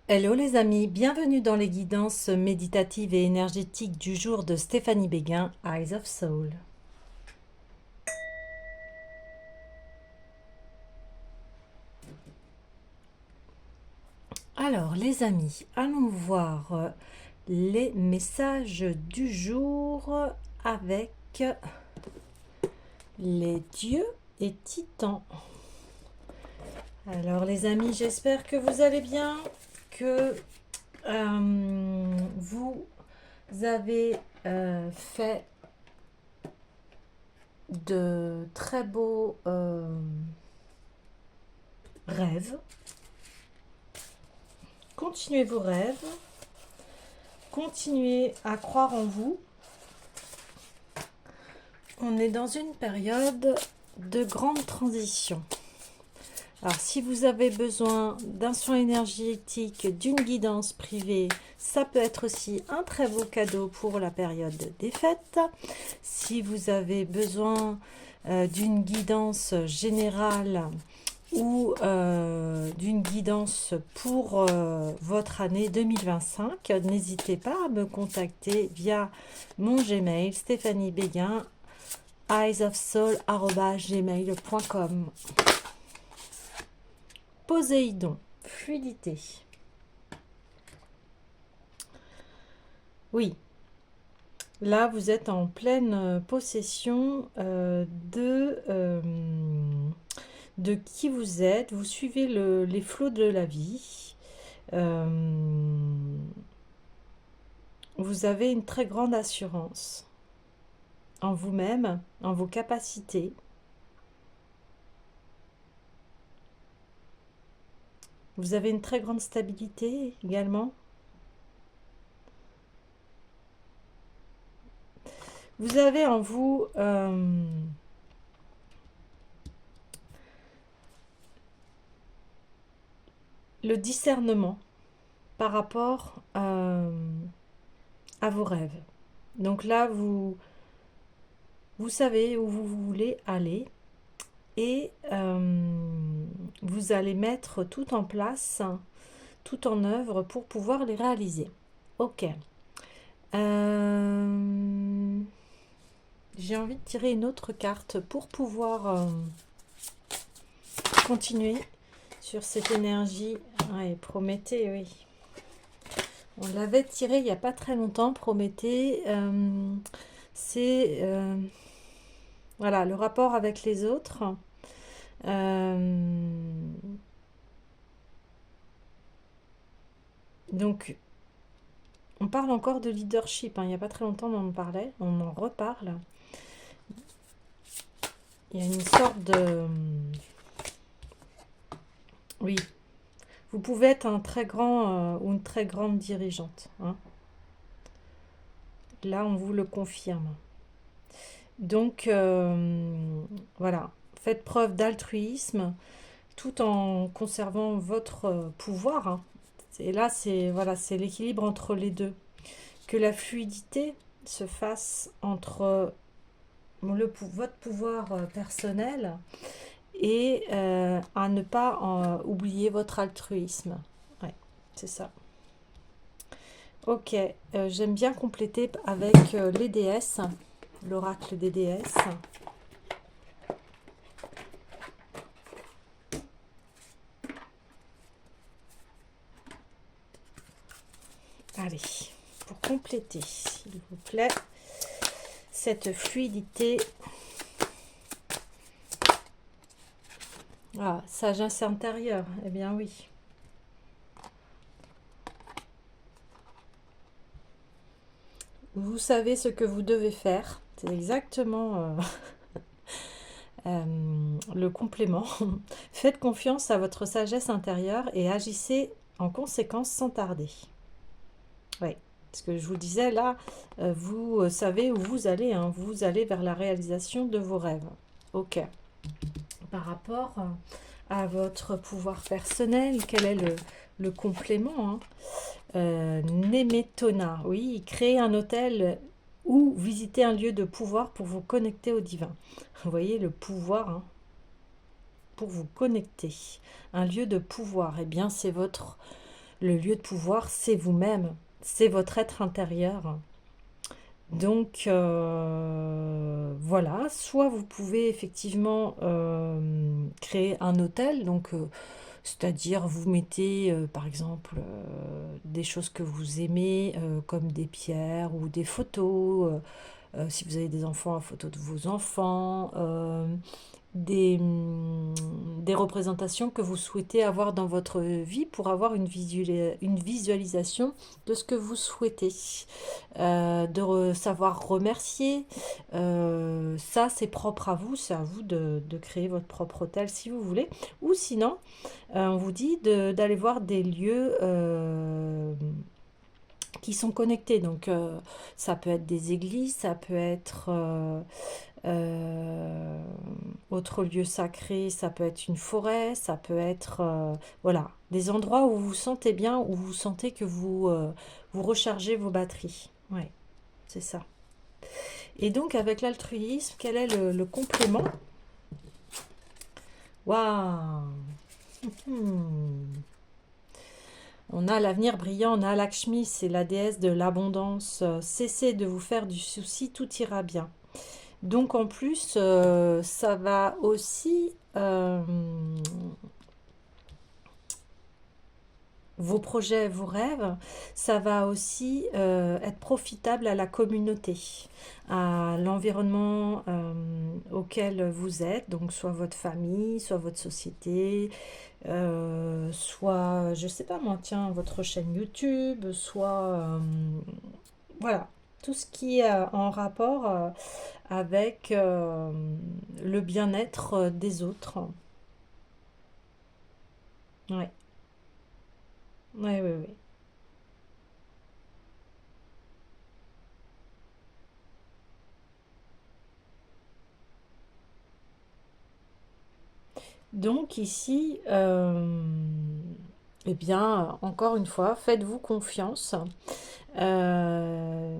Hello les amis, bienvenue dans les guidances méditatives et énergétiques du jour de Stéphanie Béguin, Eyes of Soul. Alors les amis, allons voir les messages du jour avec les dieux et titans. Alors les amis, j'espère que vous allez bien, que vous avez fait de très beaux rêves. Continuez vos rêves, continuez à croire en vous. On est dans une période de grande transition. Alors si vous avez besoin d'un soin énergétique, d'une guidance privée, ça peut être aussi un très beau cadeau pour la période des fêtes. Si vous avez besoin d'une guidance générale ou d'une guidance pour votre année 2025, n'hésitez pas à me contacter via mon Gmail, Stéphanie Béguin, eyesofsoul@gmail.com. Poséidon, fluidité. Oui, là vous êtes en pleine possession de qui vous êtes. Vous suivez les flots de la vie. Vous avez une très grande assurance en vous-même, en vos capacités. Vous avez une très grande stabilité également. Vous avez en vous le discernement par rapport à vos rêves. Donc là, vous savez où vous voulez aller et vous allez mettre tout en place, tout en œuvre pour pouvoir les réaliser. Ok. J'ai envie de tirer une autre carte pour pouvoir continuer sur cette énergie. Ouais, Prométhée, oui. On l'avait tiré il n'y a pas très longtemps, Prométhée. C'est voilà, le rapport avec les autres. Donc, on parle encore de leadership. Il n'y a pas très longtemps, on en parlait. On en reparle. Il y a une sorte de... Oui. Vous pouvez être un très grand ou une très grande dirigeante. Là, on vous le confirme. Donc, voilà. Faites preuve d'altruisme tout en conservant votre pouvoir. Et là, c'est voilà, c'est l'équilibre entre les deux. Que la fluidité se fasse entre votre pouvoir personnel et à ne pas oublier votre altruisme. Ouais, c'est ça. Ok, j'aime bien compléter avec les déesses, l'oracle des déesses. Allez, pour compléter, s'il vous plaît, cette fluidité. Ah, sagesse intérieure, eh bien oui. Vous savez ce que vous devez faire. C'est exactement le complément. Faites confiance à votre sagesse intérieure et agissez en conséquence sans tarder. Oui, ce que je vous disais là, vous savez où vous allez. Vous allez vers la réalisation de vos rêves. Ok. Par rapport à votre pouvoir personnel, quel est le complément Nemetona, oui, créer un hôtel ou visiter un lieu de pouvoir pour vous connecter au divin. Vous voyez le pouvoir pour vous connecter. Un lieu de pouvoir, eh bien c'est votre Le lieu de pouvoir, c'est vous-même, c'est votre être intérieur. Donc voilà, soit vous pouvez effectivement créer un hôtel, donc c'est-à-dire vous mettez par exemple des choses que vous aimez, comme des pierres ou des photos, si vous avez des enfants, la photo de vos enfants, des représentations que vous souhaitez avoir dans votre vie pour avoir une visualisation de ce que vous souhaitez. Savoir remercier, ça c'est propre à vous, c'est à vous de créer votre propre hôtel si vous voulez. Ou sinon, on vous dit d'aller voir des lieux qui sont connectés. Donc ça peut être des églises, ça peut être euh, autre lieu sacré, ça peut être une forêt, ça peut être voilà, des endroits où vous vous sentez bien, où vous sentez que vous rechargez vos batteries. Ouais, c'est ça. Et donc avec l'altruisme, quel est le complément? Waouh. Hmm. On a l'avenir brillant, on a Lakshmi, c'est la déesse de l'abondance. Cessez de vous faire du souci, tout ira bien. Donc en plus, ça va aussi, vos projets, vos rêves, ça va aussi être profitable à la communauté, à l'environnement auquel vous êtes, donc soit votre famille, soit votre société, soit, je sais pas moi, tiens, votre chaîne YouTube, soit, voilà, tout ce qui est en rapport avec le bien-être des autres. Ouais, ouais, ouais, ouais. Donc ici, eh bien, encore une fois, faites-vous confiance. Euh,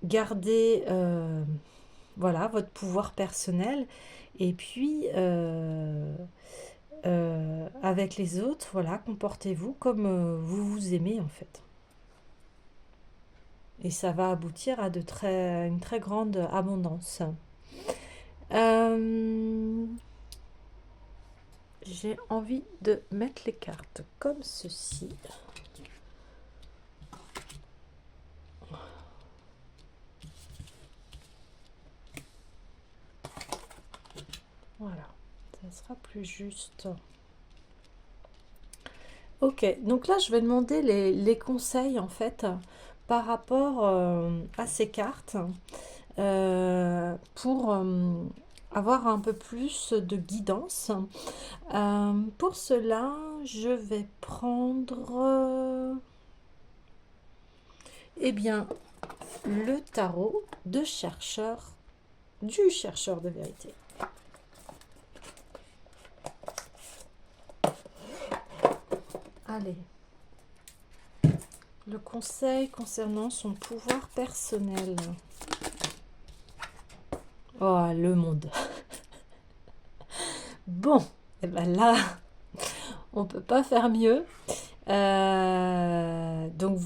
Gardez voilà, votre pouvoir personnel. Et puis, avec les autres, voilà, comportez-vous comme vous vous aimez en fait. Et ça va aboutir à une très grande abondance. Euh, j'ai envie de mettre les cartes comme ceci. Voilà, ça sera plus juste. Ok, donc là je vais demander les conseils en fait par rapport à ces cartes pour avoir un peu plus de guidance. Pour cela, je vais prendre eh bien, le tarot du chercheur de vérité. Allez, le conseil concernant son pouvoir personnel. Oh, le monde. Bon, et ben là, on peut pas faire mieux. Donc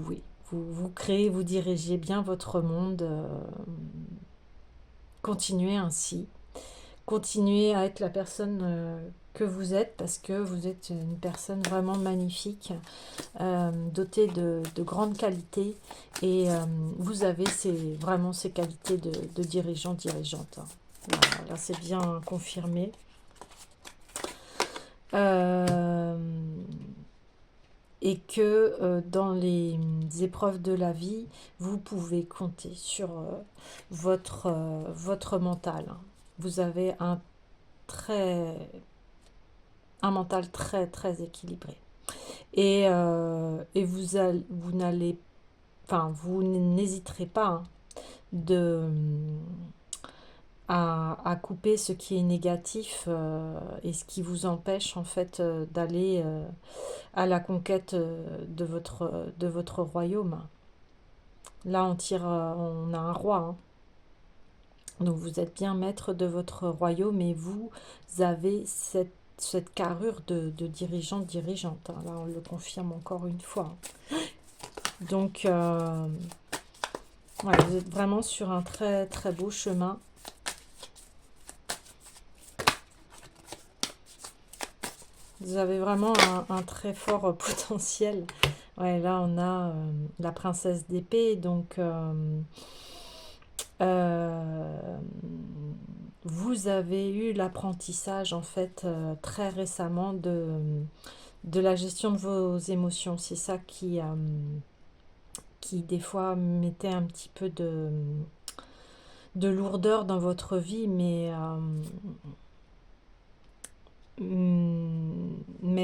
oui, vous créez, vous dirigez bien votre monde. Continuez ainsi. Continuez à être la personne que vous êtes parce que vous êtes une personne vraiment magnifique, dotée de grandes qualités et vous avez vraiment ces qualités de dirigeant, dirigeante. Voilà, là c'est bien confirmé. Euh, et que dans les épreuves de la vie, vous pouvez compter sur votre mental. Vous avez très, un mental très très équilibré. Et vous n'allez, enfin, vous n'hésiterez pas hein, de, à couper ce qui est négatif et ce qui vous empêche en fait d'aller à la conquête de votre royaume. Là, on a un roi. Hein. Donc, vous êtes bien maître de votre royaume et vous avez cette cette carrure de dirigeant, dirigeante, hein. Là, on le confirme encore une fois. Donc, ouais, vous êtes vraiment sur un très très beau chemin. Vous avez vraiment un très fort potentiel. Ouais, là, on a la princesse d'épée. Donc, vous avez eu l'apprentissage, en fait, très récemment de la gestion de vos émotions. C'est ça qui, des fois, mettait un petit peu de lourdeur dans votre vie. Mais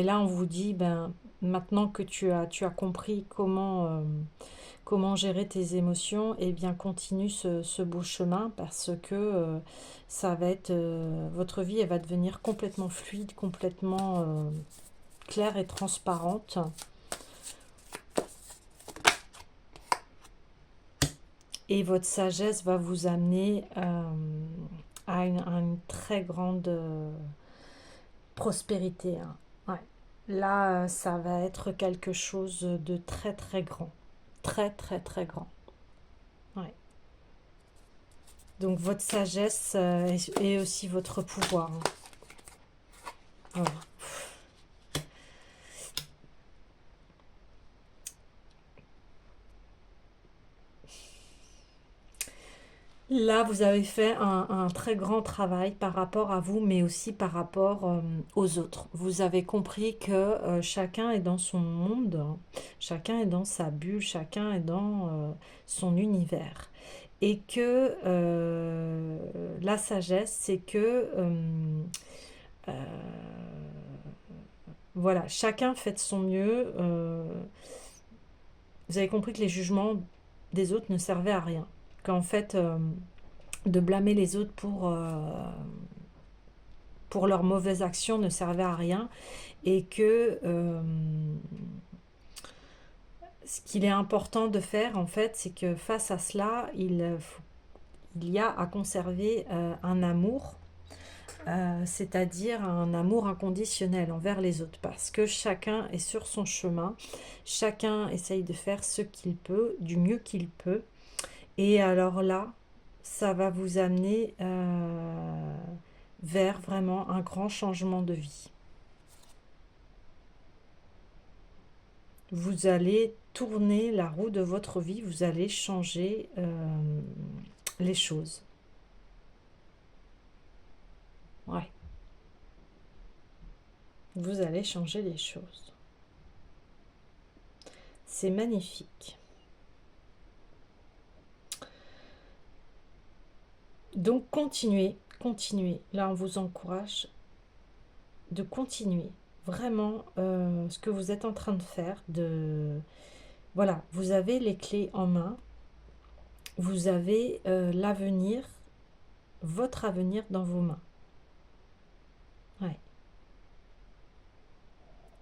là, on vous dit, ben, maintenant que tu as compris comment gérer tes émotions, eh bien, continue ce beau chemin parce que ça va être, votre vie, elle va devenir complètement fluide, complètement claire et transparente. Et votre sagesse va vous amener à une très grande prospérité, hein. Ouais. Là, ça va être quelque chose de très très grand. Très très très grand. Ouais. Donc votre sagesse est aussi votre pouvoir, hein. Voilà. Là, vous avez fait un très grand travail par rapport à vous, mais aussi par rapport aux autres. Vous avez compris que chacun est dans son monde, hein. Chacun est dans sa bulle, chacun est dans son univers. Et que la sagesse, c'est que euh, voilà, chacun fait de son mieux. Vous avez compris que les jugements des autres ne servaient à rien. Qu'en fait, de blâmer les autres pour leurs mauvaises actions ne servait à rien. Et que ce qu'il est important de faire, en fait, c'est que face à cela, il y a à conserver un amour, c'est-à-dire un amour inconditionnel envers les autres, parce que chacun est sur son chemin, chacun essaye de faire ce qu'il peut, du mieux qu'il peut, et alors là, ça va vous amener vers vraiment un grand changement de vie. Vous allez tourner la roue de votre vie, vous allez changer les choses. Ouais. Vous allez changer les choses. C'est magnifique. Donc continuez, continuez. Là, on vous encourage de continuer vraiment ce que vous êtes en train de faire. Voilà, vous avez les clés en main. Vous avez l'avenir, votre avenir dans vos mains. Ouais.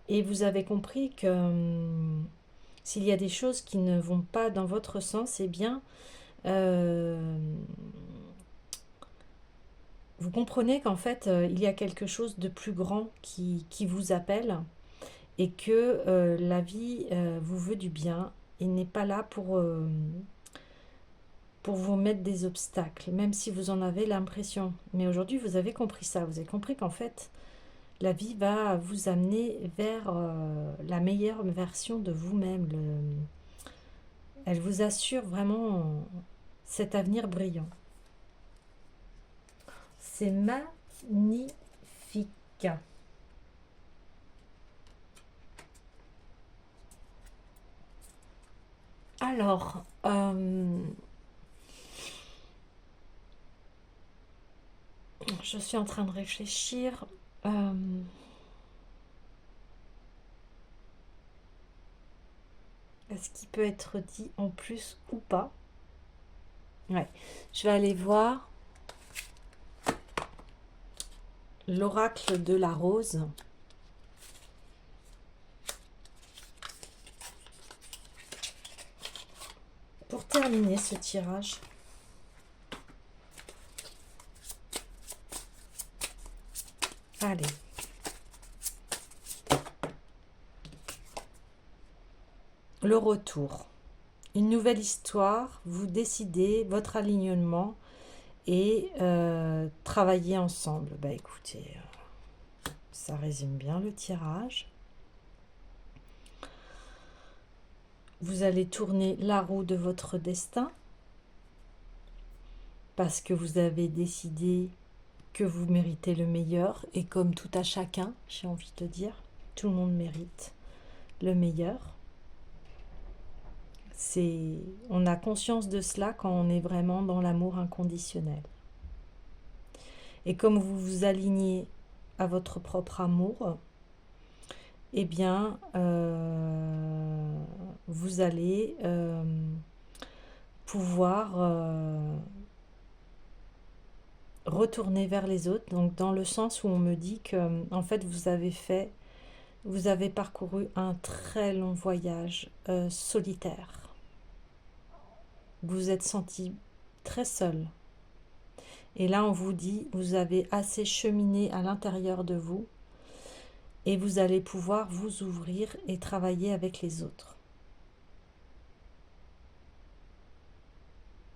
Et vous avez compris que s'il y a des choses qui ne vont pas dans votre sens, eh bien, vous comprenez qu'en fait, il y a quelque chose de plus grand qui vous appelle et que la vie vous veut du bien et n'est pas là pour vous mettre des obstacles, même si vous en avez l'impression. Mais aujourd'hui, vous avez compris ça. Vous avez compris qu'en fait, la vie va vous amener vers la meilleure version de vous-même. Elle vous assure vraiment cet avenir brillant. C'est magnifique. Alors, je suis en train de réfléchir. Est-ce qu'il peut être dit en plus ou pas? Ouais, je vais aller voir l'oracle de la rose. Pour terminer ce tirage. Allez. le retour. Une nouvelle histoire, vous décidez votre alignement et travailler ensemble. Bah écoutez, ça résume bien le tirage. Vous allez tourner la roue de votre destin parce que vous avez décidé que vous méritez le meilleur et comme tout à chacun, j'ai envie de dire, tout le monde mérite le meilleur. On a conscience de cela quand on est vraiment dans l'amour inconditionnel. Et comme vous vous alignez à votre propre amour, eh bien, vous allez pouvoir retourner vers les autres. Donc, dans le sens où on me dit que, en fait, vous avez parcouru un très long voyage solitaire. Vous vous êtes senti très seul. Et là, on vous dit, vous avez assez cheminé à l'intérieur de vous et vous allez pouvoir vous ouvrir et travailler avec les autres.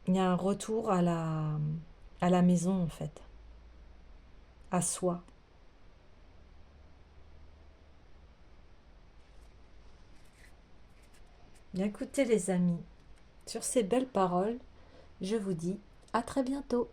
Il y a un retour à la maison, en fait, à soi. Bien, écoutez les amis, sur ces belles paroles, je vous dis à très bientôt.